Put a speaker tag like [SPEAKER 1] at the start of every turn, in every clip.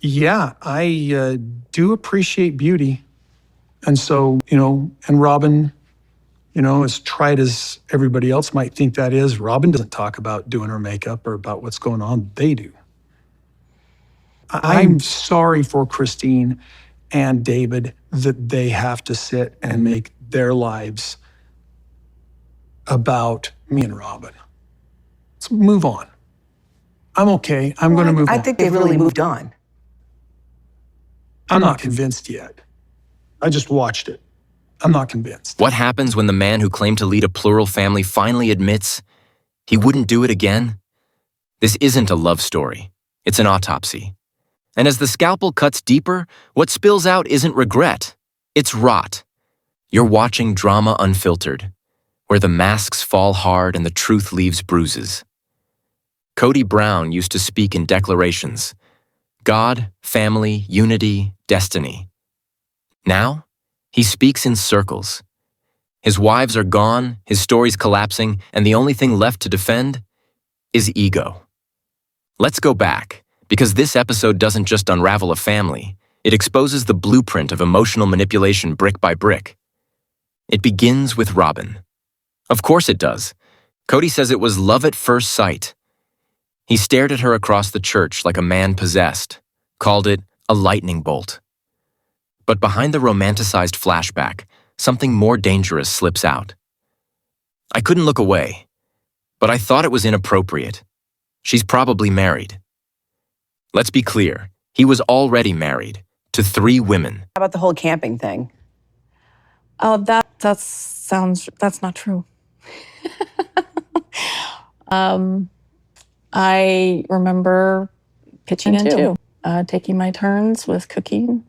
[SPEAKER 1] Yeah, I do appreciate beauty. And so, and Robin, as trite as everybody else might think that is, Robin doesn't talk about doing her makeup or about what's going on. They do. I'm sorry for Christine and David that they have to sit and make their lives about me and Robin. Let's move on. I'm okay. I'm going to move on.
[SPEAKER 2] I think they've really moved on.
[SPEAKER 1] I'm not convinced yet. I just watched it. I'm not convinced.
[SPEAKER 3] What happens when the man who claimed to lead a plural family finally admits he wouldn't do it again? This isn't a love story. It's an autopsy. And as the scalpel cuts deeper, what spills out isn't regret. It's rot. You're watching drama Unfiltered, where the masks fall hard and the truth leaves bruises. Cody Brown used to speak in declarations: God, family, unity, destiny. Now, he speaks in circles. His wives are gone, his story's collapsing, and the only thing left to defend is ego. Let's go back, because this episode doesn't just unravel a family, it exposes the blueprint of emotional manipulation brick by brick. It begins with Robin. Of course it does. Cody says it was love at first sight. He stared at her across the church like a man possessed, called it a lightning bolt. But behind the romanticized flashback, something more dangerous slips out. I couldn't look away, but I thought it was inappropriate. She's probably married. Let's be clear, he was already married to 3 women.
[SPEAKER 2] How about the whole camping thing?
[SPEAKER 4] Oh, that's not true. I remember pitching in too, taking my turns with cooking.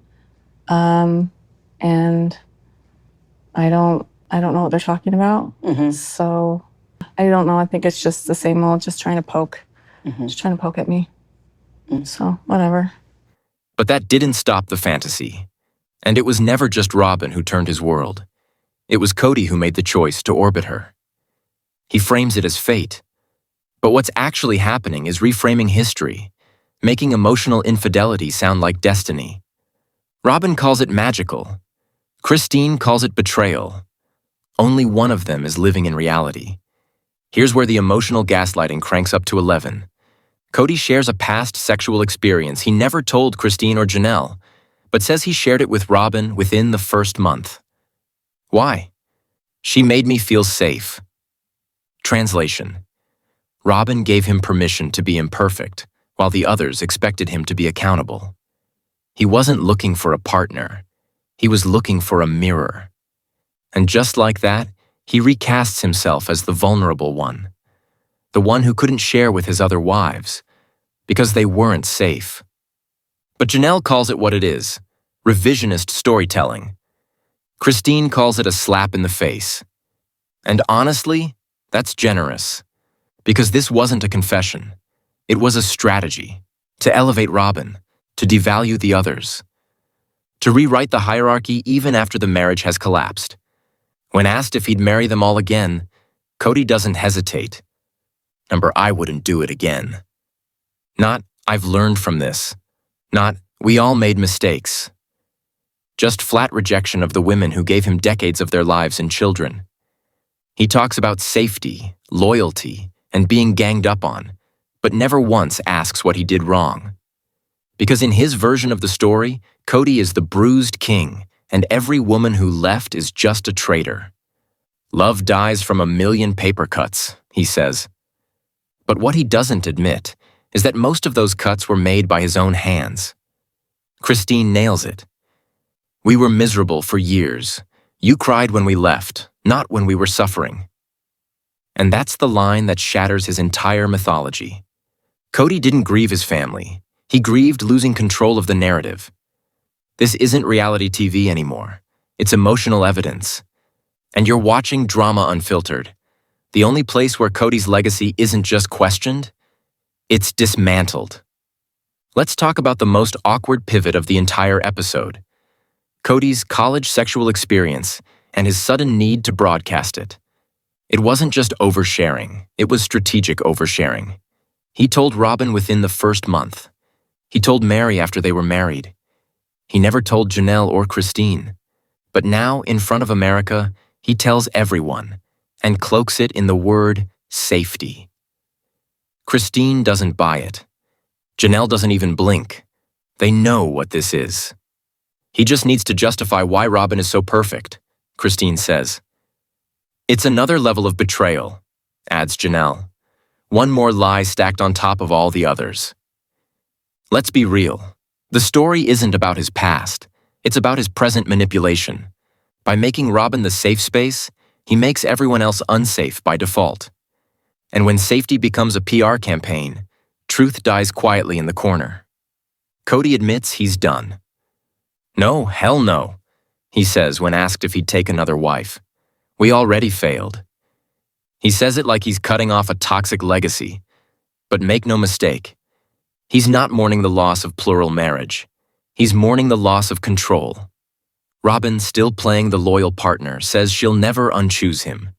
[SPEAKER 4] And I don't know what they're talking about. So I don't know. I think it's just the same old, just trying to poke at me. So whatever.
[SPEAKER 3] But that didn't stop the fantasy. And it was never just Robin who turned his world. It was Cody who made the choice to orbit her. He frames it as fate. But what's actually happening is reframing history, making emotional infidelity sound like destiny. Robin calls it magical. Christine calls it betrayal. Only one of them is living in reality. Here's where the emotional gaslighting cranks up to 11. Cody shares a past sexual experience he never told Christine or Janelle, but says he shared it with Robin within the first month. Why? She made me feel safe. Translation: Robin gave him permission to be imperfect, while the others expected him to be accountable. He wasn't looking for a partner. He was looking for a mirror. And just like that, he recasts himself as the vulnerable one, the one who couldn't share with his other wives, because they weren't safe. But Janelle calls it what it is: revisionist storytelling. Christine calls it a slap in the face. And honestly, that's generous. Because this wasn't a confession. It was a strategy to elevate Robin, to devalue the others, to rewrite the hierarchy even after the marriage has collapsed. When asked if he'd marry them all again, Cody doesn't hesitate. I wouldn't do it again. Not, I've learned from this. Not, we all made mistakes. Just flat rejection of the women who gave him decades of their lives and children. He talks about safety, loyalty, and being ganged up on, but never once asks what he did wrong. Because in his version of the story, Cody is the bruised king, and every woman who left is just a traitor. Love dies from 1,000,000 paper cuts, he says. But what he doesn't admit is that most of those cuts were made by his own hands. Christine nails it. We were miserable for years. You cried when we left, not when we were suffering. And that's the line that shatters his entire mythology. Cody didn't grieve his family. He grieved losing control of the narrative. This isn't reality TV anymore. It's emotional evidence. And you're watching drama Unfiltered, the only place where Cody's legacy isn't just questioned, it's dismantled. Let's talk about the most awkward pivot of the entire episode: Cody's college sexual experience and his sudden need to broadcast it. It wasn't just oversharing, it was strategic oversharing. He told Robin within the first month. He told Meri after they were married. He never told Janelle or Christine. But now, in front of America, he tells everyone and cloaks it in the word safety. Christine doesn't buy it. Janelle doesn't even blink. They know what this is. He just needs to justify why Robin is so perfect, Christine says. It's another level of betrayal, adds Janelle. One more lie stacked on top of all the others. Let's be real. The story isn't about his past. It's about his present manipulation. By making Robin the safe space, he makes everyone else unsafe by default. And when safety becomes a PR campaign, truth dies quietly in the corner. Cody admits he's done. No, hell no, he says when asked if he'd take another wife. We already failed. He says it like he's cutting off a toxic legacy. But make no mistake, he's not mourning the loss of plural marriage. He's mourning the loss of control. Robin, still playing the loyal partner, says she'll never unchoose him.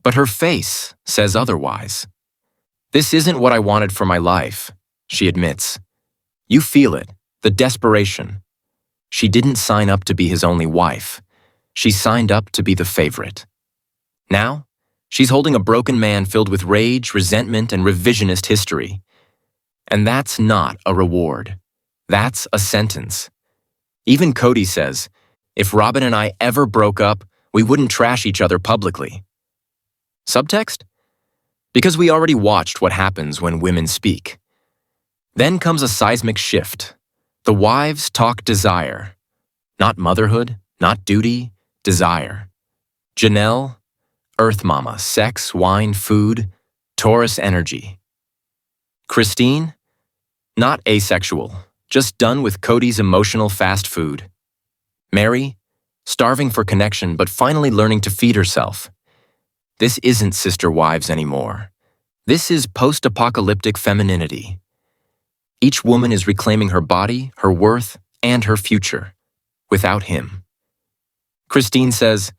[SPEAKER 3] But her face says otherwise. This isn't what I wanted for my life, she admits. You feel it, the desperation. She didn't sign up to be his only wife. She signed up to be the favorite. Now, she's holding a broken man filled with rage, resentment, and revisionist history. And that's not a reward. That's a sentence. Even Cody says, if Robin and I ever broke up, we wouldn't trash each other publicly. Subtext? Because we already watched what happens when women speak. Then comes a seismic shift. The wives talk desire. Not motherhood, not duty, desire. Janelle, Earth Mama, sex, wine, food, Taurus energy. Christine, not asexual, just done with Cody's emotional fast food. Meri, starving for connection but finally learning to feed herself. This isn't sister wives anymore. This is post-apocalyptic femininity. Each woman is reclaiming her body, her worth, and her future, without him. Christine says,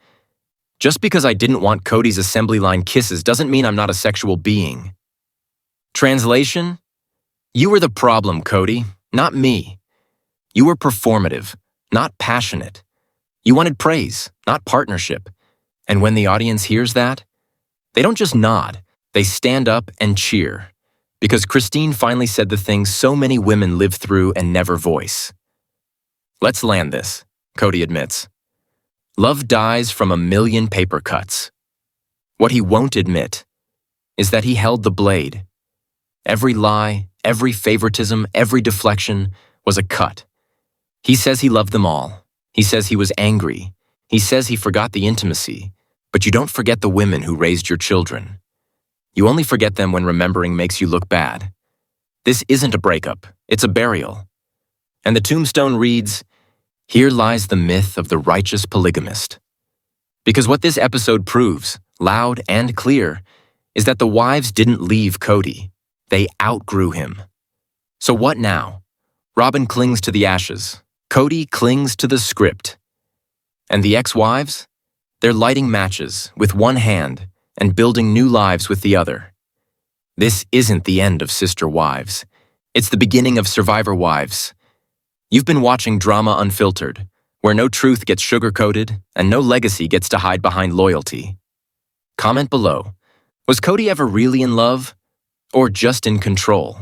[SPEAKER 3] just because I didn't want Cody's assembly line kisses doesn't mean I'm not a sexual being. Translation? You were the problem, Cody, not me. You were performative, not passionate. You wanted praise, not partnership. And when the audience hears that, they don't just nod, they stand up and cheer. Because Christine finally said the things so many women live through and never voice. Let's land this, Cody admits. Love dies from a million paper cuts. What he won't admit is that he held the blade. Every lie, every favoritism, every deflection was a cut. He says he loved them all. He says he was angry. He says he forgot the intimacy. But you don't forget the women who raised your children. You only forget them when remembering makes you look bad. This isn't a breakup, it's a burial. And the tombstone reads, here lies the myth of the righteous polygamist. Because what this episode proves, loud and clear, is that the wives didn't leave Cody. They outgrew him. So what now? Robin clings to the ashes. Cody clings to the script. And the ex-wives? They're lighting matches with one hand and building new lives with the other. This isn't the end of Sister Wives. It's the beginning of Survivor Wives. You've been watching Drama Unfiltered, where no truth gets sugar-coated and no legacy gets to hide behind loyalty. Comment below. Was Cody ever really in love or just in control?